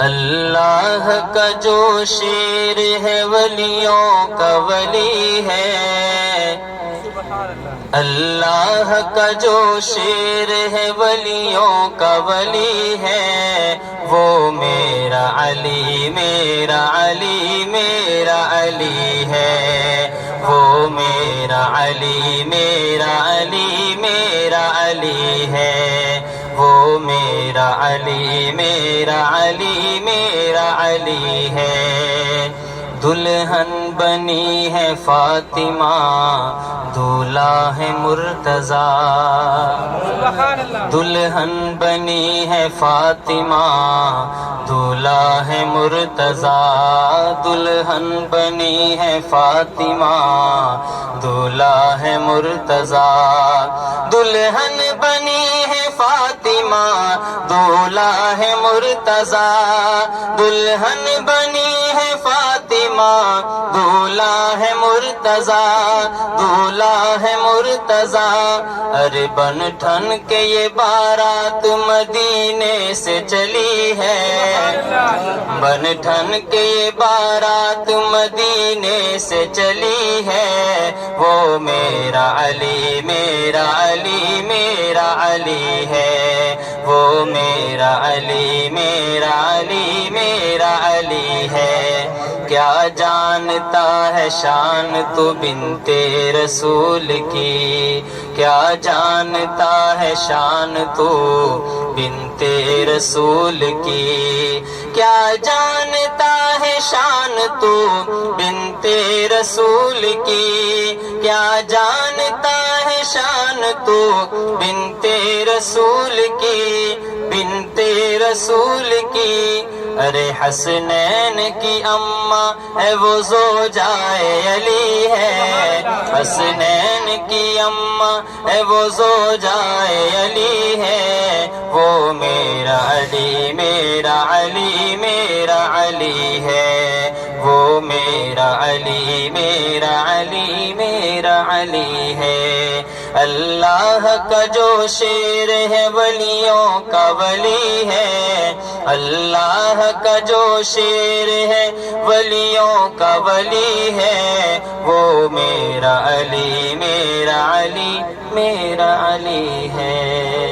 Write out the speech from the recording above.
اللہ کا جو شیر ہے ولیوں کا ولی ہے، اللہ کا جو شیر ہے ولیوں کا ولی ہے، وہ میرا علی میرا علی میرا علی ہے، وہ میرا علی میرا علی میرا علی ہے، وہ میرا علی میرا علی میرا علی ہے۔ دلہن بنی ہے فاطمہ، دولہا ہے مرتضیٰ، دلہن بنی ہے فاطمہ، دولہا ہے مرتضیٰ، دلہن بنی ہے فاطمہ، دولہا ہے مرتضیٰ، دلہن بنی ہے فاطمہ، دولہا ہے مرتضیٰ، دلہن بنی ہے فاطمہ، دولہا ہے مرتضیٰ، دولہا ہے مرتضیٰ۔ ارے بن ٹھن کے یہ بارات مدینے سے چلی ہے، بن ٹھن کے یہ بارات مدینے سے چلی ہے، وہ میرا علی میرا علی میرا علی ہے، وہ میرا علی میرا علی میرا علی ہے۔ کیا جانتا ہے شان تو بنت رسول کی، کیا جانتا ہے شان تو بنت رسول کی، کیا جانتا ہے شان تو بنت رسول کی، کیا جانتا ہے شان تو بنت رسول کی، بنت رسول کی۔ ارے حسنین کی اماں ہے وہ زوجائے علی ہے، حسنین کی اماں ہے وہ زوجائے علی ہے، وہ میرا علی میرا علی میرا علی ہے، وہ میرا علی میرا علی میرا علی ہے۔ اللہ کا جو شیر ہے ولیوں کا ولی ہے، اللہ کا جو شیر ہے ولیوں کا ولی ہے، وہ میرا علی میرا علی میرا علی ہے۔